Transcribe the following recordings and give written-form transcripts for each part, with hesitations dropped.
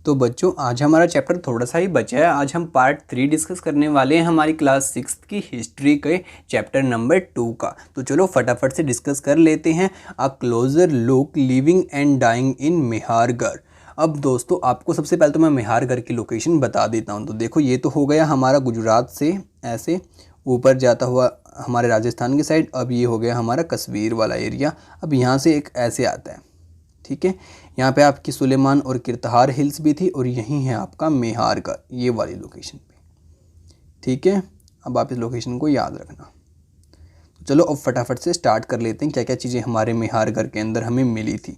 तो बच्चों आज हमारा चैप्टर थोड़ा सा ही बचा है। आज हम पार्ट 3 डिस्कस करने वाले हैं हमारी क्लास 6 की हिस्ट्री के चैप्टर नंबर 2 का। तो चलो फटाफट से डिस्कस कर लेते हैं। A closer look living and dying in Mehrgarh. अब दोस्तों आपको सबसे पहले तो मैं मेहरगढ़ की लोकेशन बता देता हूँ। तो देखो ये तो हो गया हमारा गुजरात से ऐसे ऊपर जाता हुआ हमारे राजस्थान की साइड। अब ये हो गया हमारा कश्मीर वाला एरिया। अब यहाँ से एक ऐसे आता है, ठीक है। यहाँ पे आपकी सुलेमान और किरतहार हिल्स भी थी और यहीं है आपका मेहरगढ़, ये वाली लोकेशन पे, ठीक है। अब आप इस लोकेशन को याद रखना। तो चलो अब फटाफट से स्टार्ट कर लेते हैं क्या क्या चीज़ें हमारे मेहरगढ़ के अंदर हमें मिली थी।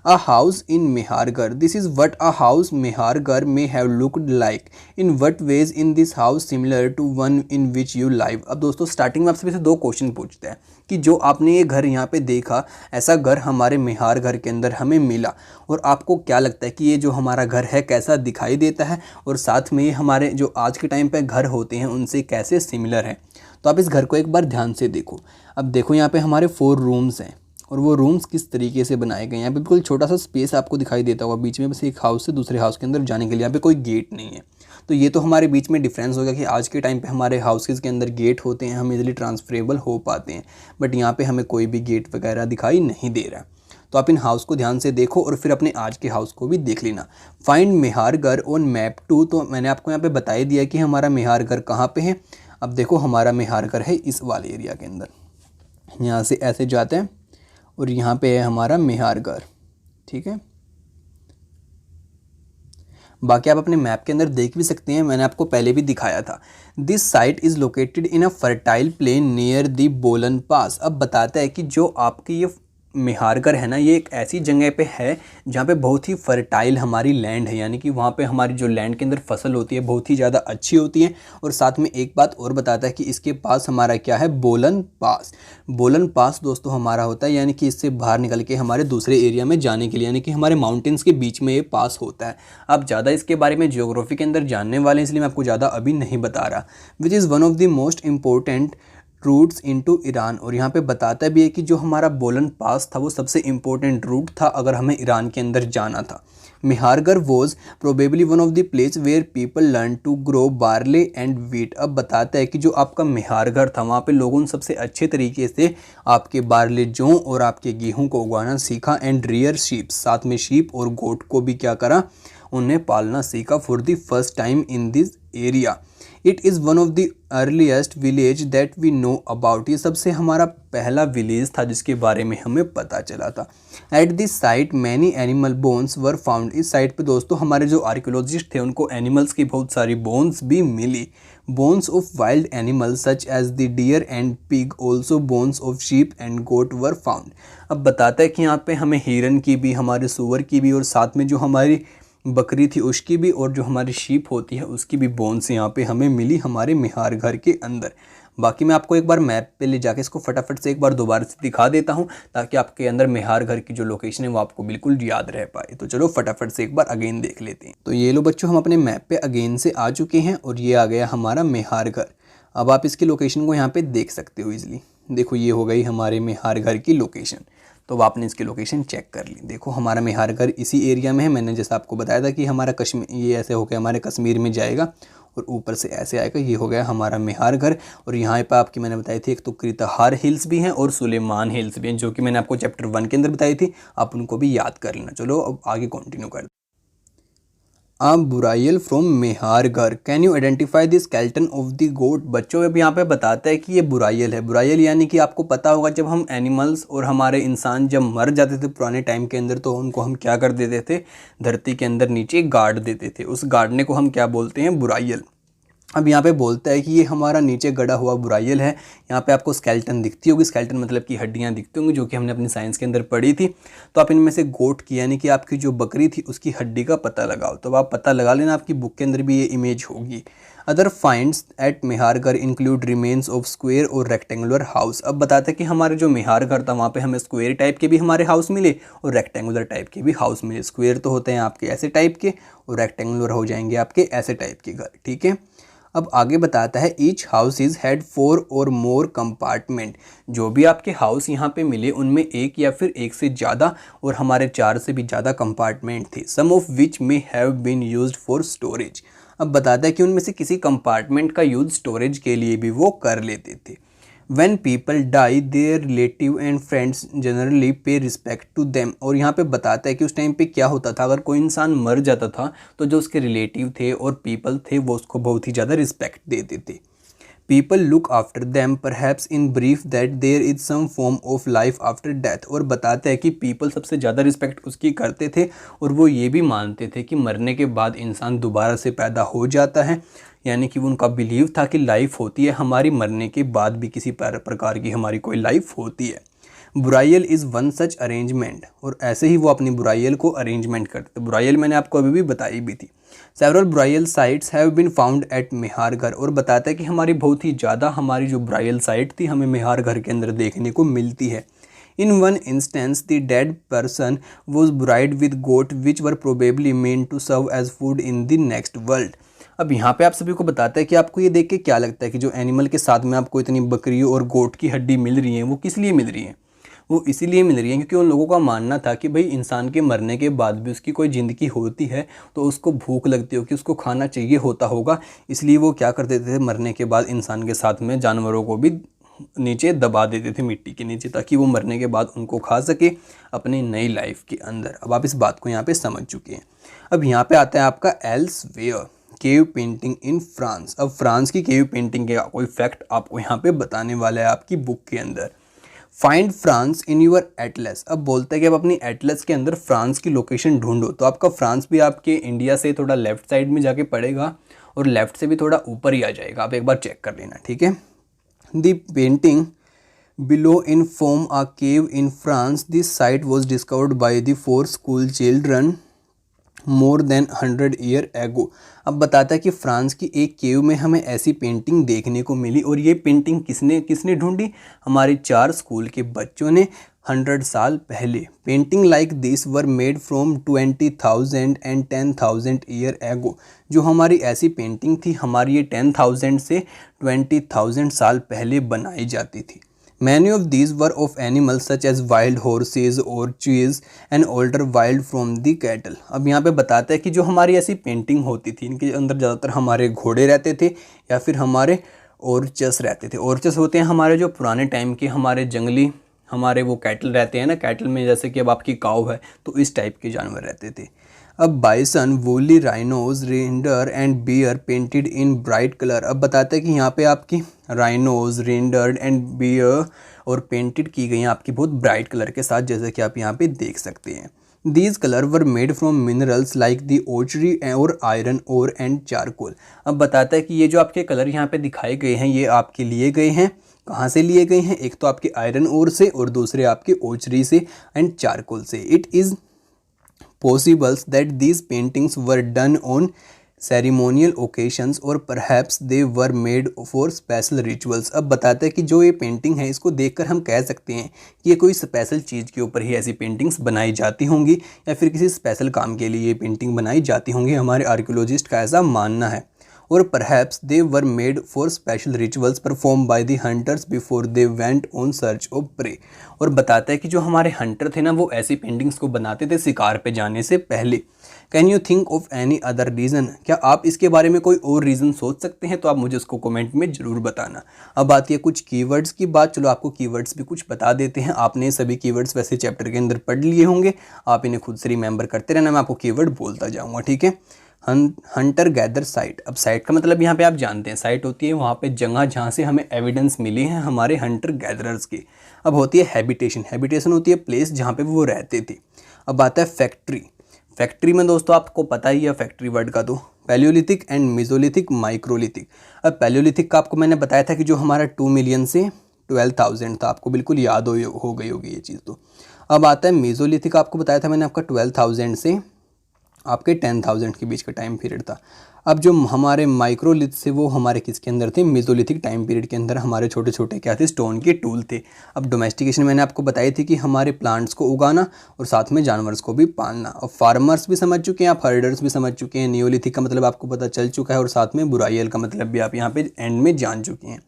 A house in Mehrgarh. This is what a house Mehrgarh may have looked like. In what ways in this house similar to one in which you live? अब दोस्तों स्टार्टिंग में आपसे दो क्वेश्चन पूछते हैं कि जो आपने ये घर यहाँ पे देखा, ऐसा घर हमारे मेहरगढ़ के अंदर हमें मिला और आपको क्या लगता है कि ये जो हमारा घर है कैसा दिखाई देता है और साथ में ये हमारे जो आज के टाइम पे घर होते हैं उनसे कैसे सिमिलर है। तो आप इस घर को एक बार ध्यान से देखो। अब देखो यहाँ पे हमारे 4 रूम्स हैं और वो रूम्स किस तरीके से बनाए गए हैं। यहाँ पे बिल्कुल छोटा सा स्पेस आपको दिखाई देता होगा बीच में, बस एक हाउस से दूसरे हाउस के अंदर जाने के लिए। यहाँ पे कोई गेट नहीं है। तो ये तो हमारे बीच में डिफरेंस हो गया कि आज के टाइम पे हमारे हाउसेज़ के अंदर गेट होते हैं, हम इजीली ट्रांसफरेबल हो पाते हैं, बट यहाँ पे हमें कोई भी गेट वगैरह दिखाई नहीं दे रहा। तो आप इन हाउस को ध्यान से देखो और फिर अपने आज के हाउस को भी देख लेना। Find Mehrgarh on map 2। तो मैंने आपको यहाँ पे बता ही दिया कि हमारा मेहरगढ़ कहाँ पे है। अब देखो हमारा मेहरगढ़ है इस वाले एरिया के अंदर, यहाँ से ऐसे जाते हैं और यहाँ पे है हमारा मेहरगढ़, ठीक है। बाकी आप अपने मैप के अंदर देख भी सकते हैं, मैंने आपको पहले भी दिखाया था। This site is located in a fertile plain near the बोलन पास। अब बताता है कि जो आपकी ये मेहरगढ़ है ना, ये एक ऐसी जगह पे है जहाँ पे बहुत ही फर्टाइल हमारी लैंड है, यानी कि वहाँ पे हमारी जो लैंड के अंदर फसल होती है बहुत ही ज़्यादा अच्छी होती है। और साथ में एक बात और बताता है कि इसके पास हमारा क्या है, बोलन पास। बोलन पास दोस्तों हमारा होता है यानी कि इससे बाहर निकल के हमारे दूसरे एरिया में जाने के लिए, यानी कि हमारे माउंटेन्स के बीच में ये पास होता है। आप ज़्यादा इसके बारे में जियोग्राफी के अंदर जानने वाले हैं, इसलिए मैं आपको ज़्यादा अभी नहीं बता रहा। Which is one of the most important routes into Iran. और यहाँ पे बताता भी है कि जो हमारा बोलन पास था वो सबसे इम्पोर्टेंट रूट था अगर हमें ईरान के अंदर जाना था। Mehrgarh was probably one of the place where people learn to grow barley and wheat. अब बताता है कि जो आपका मेहरगढ़ था वहाँ पे लोगों ने सबसे अच्छे तरीके से आपके बार्ले जौ और आपके गेहूँ को उगाना सीखा। एंड रियर शीप, साथ में शीप और गोट को भी क्या करा, उन्हें पालना सीखा for the first time in this area. It is one of the earliest village that we know about. ये सबसे हमारा पहला विलेज था जिसके बारे में हमें पता चला था। At this site many animal bones were found. इस साइट पे दोस्तों हमारे जो आर्कियोलॉजिस्ट थे उनको एनिमल्स की बहुत सारी बोन्स भी मिली। Bones of wild animals such as the deer and pig, also bones of sheep and goat were found. अब बताता है कि यहाँ पे हमें हिरन की भी, हमारे सूअर की भी और साथ में जो हमारी बकरी थी उसकी भी और जो हमारी शीप होती है उसकी भी बोन्स यहाँ पे हमें मिली हमारे मेहरगढ़ के अंदर। बाकी मैं आपको एक बार मैप पे ले जाके इसको फटाफट से एक बार दोबारा से दिखा देता हूँ ताकि आपके अंदर मेहरगढ़ की जो लोकेशन है वो आपको बिल्कुल याद रह पाए। तो चलो फटाफट से एक बार अगेन देख लेते हैं। तो ये लो बच्चों, हम अपने मैप पे अगेन से आ चुके हैं और ये आ गया हमारा मेहरगढ़। अब आप इसकी लोकेशन को यहाँ पे देख सकते हो ईजिली। देखो ये हो गई हमारे मेहरगढ़ की लोकेशन। तो आपने इसकी लोकेशन चेक कर ली। देखो हमारा मेहरगढ़ इसी एरिया में है। मैंने जैसा आपको बताया था कि हमारा कश्मीर, ये ऐसे होकर हमारे कश्मीर में जाएगा और ऊपर से ऐसे आएगा। ये हो गया हमारा मेहरगढ़। और यहाँ पे आपकी मैंने बताई थी एक तो किरतहार हिल्स भी हैं और सुलेमान हिल्स भी हैं, जो कि मैंने आपको चैप्टर 1 के अंदर बताई थी। आप उनको भी याद कर लेना। चलो अब आगे कंटिन्यू कर। A burial from Mehrgarh. Can you identify the skeleton of the goat. बच्चों अब यहाँ पे बताता है कि ये बुराइल है। बुराइल यानी कि आपको पता होगा जब हम एनिमल्स और हमारे इंसान जब मर जाते थे पुराने टाइम के अंदर तो उनको हम क्या कर देते थे, धरती के अंदर नीचे गाड़ देते थे। उस गाड़ने को हम क्या बोलते हैं, बुराइल। अब यहाँ पे बोलता है कि ये हमारा नीचे गड़ा हुआ बुराइल है। यहाँ पे आपको स्केलेटन दिखती होगी, स्केलेटन मतलब कि हड्डियाँ दिखती होंगी, जो कि हमने अपनी साइंस के अंदर पढ़ी थी। तो आप इनमें से गोट की यानी कि आपकी जो बकरी थी उसकी हड्डी का पता लगाओ। तो आप पता लगा लेना, आपकी बुक के अंदर भी ये इमेज होगी। Other finds at Mehrgarh include remains of square और रेक्टेंगुलर हाउस। अब बताते हैं कि हमारे जो मेहरगढ़ था वहाँ पे हमें स्क्वेयर टाइप के भी हमारे हाउस मिले और रेक्टेंगुलर टाइप के भी हाउस मिले। स्क्वेयर तो होते हैं आपके ऐसे टाइप के और रेक्टेंगुलर हो जाएंगे आपके ऐसे टाइप के घर, ठीक है। अब आगे बताता है ईच हाउसेज हैड 4 और मोर कंपार्टमेंट। जो भी आपके हाउस यहाँ पे मिले उनमें एक या फिर एक से ज़्यादा और हमारे 4 से भी ज़्यादा कंपार्टमेंट थे। Some of which may have been used for storage. अब बताता है कि उनमें से किसी कंपार्टमेंट का यूज़ स्टोरेज के लिए भी वो कर लेते थे। When people die, their relative and friends generally pay respect to them। और यहाँ पे बताता है कि उस टाइम पे क्या होता था, अगर कोई इंसान मर जाता था तो जो उसके रिलेटिव थे और पीपल थे वो उसको बहुत ही ज़्यादा रिस्पेक्ट देते थे। People look after them perhaps in brief that there is some form of life after death. और बताते हैं कि पीपल सबसे ज़्यादा रिस्पेक्ट उसकी करते थे और वो ये भी मानते थे कि मरने के बाद इंसान दोबारा से पैदा हो जाता है, यानी कि उनका बिलीव था कि लाइफ होती है, हमारी मरने के बाद भी किसी प्रकार की हमारी कोई लाइफ होती है। बुराइल इज़ वन सच अरेंजमेंट। और ऐसे ही वो अपनी बुराइल को अरेंजमेंट करते थे। बुराइल मैंने आपको अभी भी बताई भी थी। Several burial sites have been found at Mehrgarh. और बताता है कि हमारी बहुत ही ज़्यादा हमारी जो बुराइल साइट थी हमें मेहारगढ़ के अंदर देखने को मिलती है। In one instance, the dead person was buried with goat which were probably meant to serve as food in the next world। अब यहाँ पे आप सभी को बताता है कि आपको ये देख के क्या लगता है कि जो एनिमल के साथ में आपको इतनी बकरी और गोट की हड्डी मिल रही है वो किस लिए मिल रही है? वो इसीलिए मिल रही है क्योंकि उन लोगों का मानना था कि भाई इंसान के मरने के बाद भी उसकी कोई ज़िंदगी होती है तो उसको भूख लगती हो कि उसको खाना चाहिए होता होगा, इसलिए वो क्या कर देते थे, मरने के बाद इंसान के साथ में जानवरों को भी नीचे दबा देते थे मिट्टी के नीचे, ताकि वो मरने के बाद उनको खा सके अपनी नई लाइफ के अंदर। अब आप इस बात को यहाँ पे समझ चुके हैं। अब यहाँ पे आता है आपका elsewhere cave painting in France. अब फ्रांस की केव पेंटिंग का कोई फैक्ट आपको यहाँ पे बताने वाला है आपकी बुक के अंदर। Find France in your atlas. अब बोलता है कि अब अपनी एटलस के अंदर फ्रांस की लोकेशन ढूंढो। तो आपका फ्रांस भी आपके इंडिया से थोड़ा लेफ्ट साइड में जाके पड़ेगा और लेफ्ट से भी थोड़ा ऊपर ही आ जाएगा, आप एक बार चेक कर लेना, ठीक है। The painting below inform a cave in France. This site was discovered by the 4 school children more than 100 year ago। अब बताता है कि फ्रांस की एक केव में हमें ऐसी पेंटिंग देखने को मिली और ये पेंटिंग किसने ढूंढी? हमारे 4 स्कूल के बच्चों ने 100 साल पहले। Painting like this were made from 20,000 and 10,000 year ago. जो हमारी ऐसी पेंटिंग थी हमारी ये 10,000 से 20,000 साल पहले बनाई जाती थी। Many of these were of animals such as wild horses or cheese and older wild from the cattle। अब यहाँ पे बताता है कि जो हमारी ऐसी पेंटिंग होती थी इनके अंदर ज़्यादातर हमारे घोड़े रहते थे या फिर हमारे ओरचस रहते थे। ओरचस होते हैं हमारे जो पुराने टाइम के हमारे जंगली हमारे वो कैटल रहते हैं ना, कैटल में जैसे कि अब आपकी काऊ है तो इस टाइप के जानवर रहते थे। अब bison, woolly rhinos, reindeer and bear painted in bright colour. अब बताते हैं कि यहाँ पे आपकी राइनोज, रेंडर एंड बियर और पेंटेड की गई हैं आपकी बहुत ब्राइट कलर के साथ, जैसे कि आप यहाँ पे देख सकते हैं। These colour were made from minerals like the ochre और आयरन ओर एंड चारकोल। अब बताता है कि ये जो आपके कलर यहाँ पे दिखाए गए हैं ये आपके लिए गए हैं, कहाँ से लिए गए हैं? एक तो आपके आयरन ओर से और दूसरे आपके ओचरी से एंड चारकोल से। It is possibles that these paintings were done on ceremonial occasions or perhaps they were made for special rituals। अब बताता है कि जो ये पेंटिंग है इसको देखकर हम कह सकते हैं कि ये कोई स्पेशल चीज़ के ऊपर ही ऐसी पेंटिंग्स बनाई जाती होंगी या फिर किसी स्पेशल काम के लिए ये पेंटिंग बनाई जाती होंगी, हमारे आर्कियोलॉजिस्ट का ऐसा मानना है। और perhaps they were made for special rituals performed by the hunters before they went on search of prey। और बताता है कि जो हमारे हंटर थे ना वो ऐसी पेंटिंग्स को बनाते थे शिकार पे जाने से पहले। Can you think of any other reason? क्या आप इसके बारे में कोई और रीज़न सोच सकते हैं? तो आप मुझे उसको कमेंट में ज़रूर बताना। अब आती है कुछ कीवर्ड्स की बात। चलो आपको कीवर्ड्स भी कुछ बता देते हैं। आपने सभी कीवर्ड्स वैसे चैप्टर के अंदर पढ़ लिए होंगे, आप इन्हें खुद से रिमेंबर करते रहना, मैं आपको कीवर्ड बोलता जाऊँगा, ठीक है। Hunter gather site. अब साइट का मतलब यहाँ पे आप जानते हैं साइट होती है वहाँ पे जगह जहाँ से हमें एविडेंस मिली है हमारे हंटर गैदरर्स की। अब होती है हैबिटेशन। हैबिटेशन होती है प्लेस जहाँ पे वो रहते थे। अब आता है फैक्ट्री। फैक्ट्री में दोस्तों आपको पता ही है फैक्ट्री वर्ड का तो पैलियोलिथिक एंड मेसोलिथिक, माइक्रोलिथिक। अब पैलियोलिथिक का आपको मैंने बताया था कि जो हमारा 2 मिलियन से 12,000 था, आपको बिल्कुल याद हो गई होगी ये चीज़ तो। अब आता है मेसोलिथिक, आपको बताया था मैंने आपका 12,000 से आपके 10,000 के बीच का टाइम पीरियड था। अब जो हमारे माइक्रोलिथ से वो हमारे किसके अंदर थे, मेसोलिथिक टाइम पीरियड के अंदर हमारे छोटे छोटे क्या थे, स्टोन के टूल थे। अब डोमेस्टिकेशन मैंने आपको बताई थी कि हमारे प्लांट्स को उगाना और साथ में जानवर्स को भी पालना। और फार्मर्स भी समझ चुके हैं आप, हर्डर्स भी समझ चुके हैं, नियोलिथिक का मतलब आपको पता चल चुका है और साथ में बुराइयल का मतलब भी आप यहाँ पे एंड में जान चुके हैं।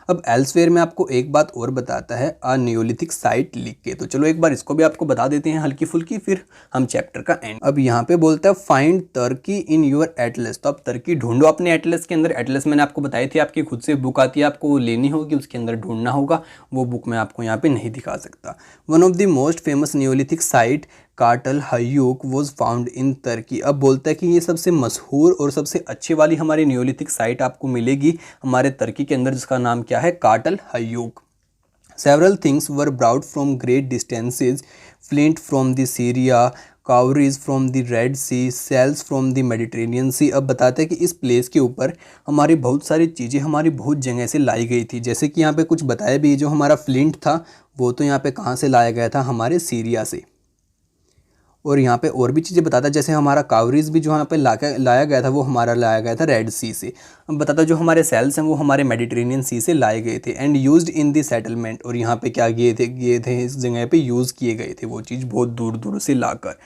अब एल्सवेयर में आपको एक बात और बताता है, अ नियोलिथिक साइट लिख के। तो चलो एक बार इसको भी आपको बता देते हैं हल्की फुल्की, फिर हम चैप्टर का एंड। अब यहाँ पे बोलता है find Turkey in your Atlas. तो आप टर्की ढूंढो अपने एटलस के अंदर। एटलस मैंने आपको बताई थी, आपकी खुद से बुक आती है, आपको वो लेनी होगी, उसके अंदर ढूंढना होगा। वो बुक मैं आपको यहाँ पे नहीं दिखा सकता। One of the most famous Neolithic site काटल हयूक वॉज फाउंड इन टर्की। अब बोलता है कि ये सबसे मशहूर और सबसे अच्छी वाली हमारी नियोलिथिक साइट आपको मिलेगी हमारे टर्की के अंदर, जिसका नाम क्या है, Catalhoyuk. Several things were brought from great distances, flint from the Syria, cowries from the Red Sea, shells from the Mediterranean Sea. अब बताते हैं कि इस प्लेस के ऊपर हमारी बहुत सारी चीज़ें हमारी बहुत जगह से लाई गई थी। जैसे कि यहाँ पे कुछ बताया भी, जो हमारा फ्लिंट था वो तो यहाँ पे कहाँ से लाया गया था, हमारे सीरिया से। और यहाँ पे और भी चीज़ें बताता है, जैसे हमारा कावरीज भी जो यहाँ पे लाया गया था वो हमारा लाया गया था रेड सी से। अब बताता है जो हमारे सेल्स हैं वो हमारे मेडिटेरेनियन सी से लाए गए थे and used in the settlement. और यहाँ पे क्या किए थे इस जगह पे यूज़ किए गए थे वो चीज़ बहुत दूर दूर से लाकर।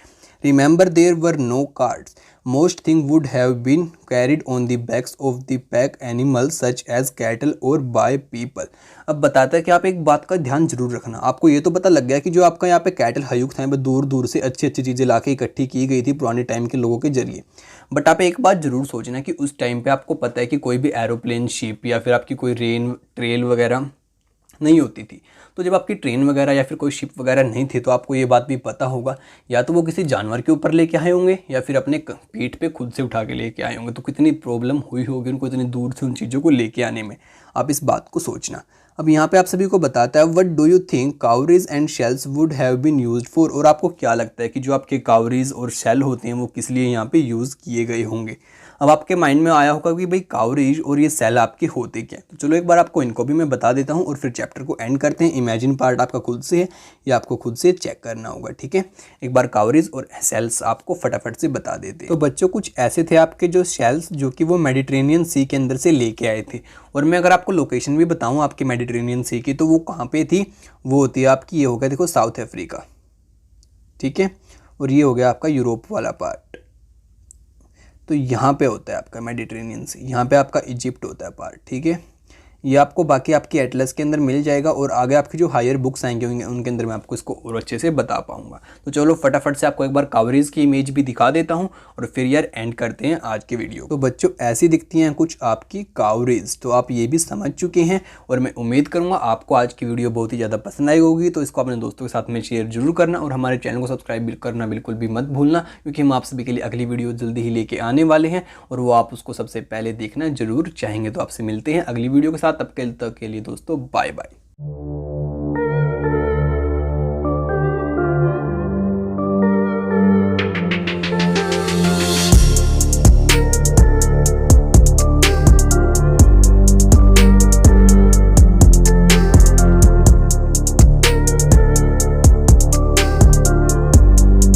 Remember there were no cards, most thing would have been carried on the backs of the pack animals such as cattle or by people। अब बताता है कि आप एक बात का ध्यान जरूर रखना। आपको ये तो पता लग गया कि जो आपका यहाँ पे कैटल हयूक था, यहाँ पे दूर दूर से अच्छी अच्छी चीज़ें लाके इकट्ठी की गई थी पुराने टाइम के लोगों के जरिए। बट आप एक बात जरूर सोचना कि उस टाइम पे आपको पता है कि कोई भी एरोप्लेन, शिप या फिर आपकी कोई ट्रेल वगैरह नहीं होती थी। तो जब आपकी ट्रेन वगैरह या फिर कोई शिप वगैरह नहीं थी तो आपको ये बात भी पता होगा, या तो वो किसी जानवर के ऊपर लेके आए होंगे या फिर अपने पीठ पे खुद से उठा के लेके आए होंगे। तो कितनी प्रॉब्लम हुई होगी उनको इतनी दूर से उन चीज़ों को लेके आने में, आप इस बात को सोचना। अब यहाँ पे आप सभी को बताता है, what do you think cowries and shells would have been used for. और आपको क्या लगता है कि जो आपके कावरीज और शेल होते हैं वो किस लिए यहाँ पे यूज़ किए गए होंगे। अब आपके माइंड में आया होगा कि भाई कावरेज और ये सेल आपके होते क्या। तो चलो एक बार आपको इनको भी मैं बता देता हूँ और फिर चैप्टर को एंड करते हैं। इमेजिन पार्ट आपका खुद से है या आपको खुद से चेक करना होगा, ठीक है। एक बार कावरेज और सेल्स आपको फटाफट से बता देते हैं। तो बच्चों कुछ ऐसे थे आपके जो सेल्स, जो कि वो मेडिटेरेनियन सी के अंदर से लेके आए थे। और मैं अगर आपको लोकेशन भी बताऊँ आपके मेडिटेरेनियन सी की, तो वो कहाँ पर थी, वो होती है आपकी, ये हो गया देखो साउथ अफ्रीका, ठीक है। और ये हो गया आपका यूरोप वाला पार्ट। तो यहाँ पे होता है आपका मेडिटेरेनियन सी, यहाँ पे आपका इजिप्ट होता है पार्ट, ठीक है। ये आपको बाकी आपकी एटलस के अंदर मिल जाएगा और आगे आपकी जो हायर बुक्स आएंगे होंगे उनके अंदर मैं आपको इसको और अच्छे से बता पाऊंगा। तो चलो फटाफट से आपको एक बार कावरेज की इमेज भी दिखा देता हूं और फिर यार एंड करते हैं आज के वीडियो। तो बच्चों ऐसी दिखती हैं कुछ आपकी कावरेज, तो आप ये भी समझ चुके हैं और मैं उम्मीद करूँगा आपको आज की वीडियो बहुत ही ज़्यादा पसंद आई होगी। तो इसको अपने दोस्तों के साथ में शेयर जरूर करना और हमारे चैनल को सब्सक्राइब करना बिल्कुल भी मत भूलना, क्योंकि हम आप सभी के लिए अगली वीडियो जल्दी ही लेके आने वाले हैं और वो आप उसको सबसे पहले देखना जरूर चाहेंगे। तो आपसे मिलते हैं अगली वीडियो के साथ, तब तक के लिए दोस्तों बाय बाय।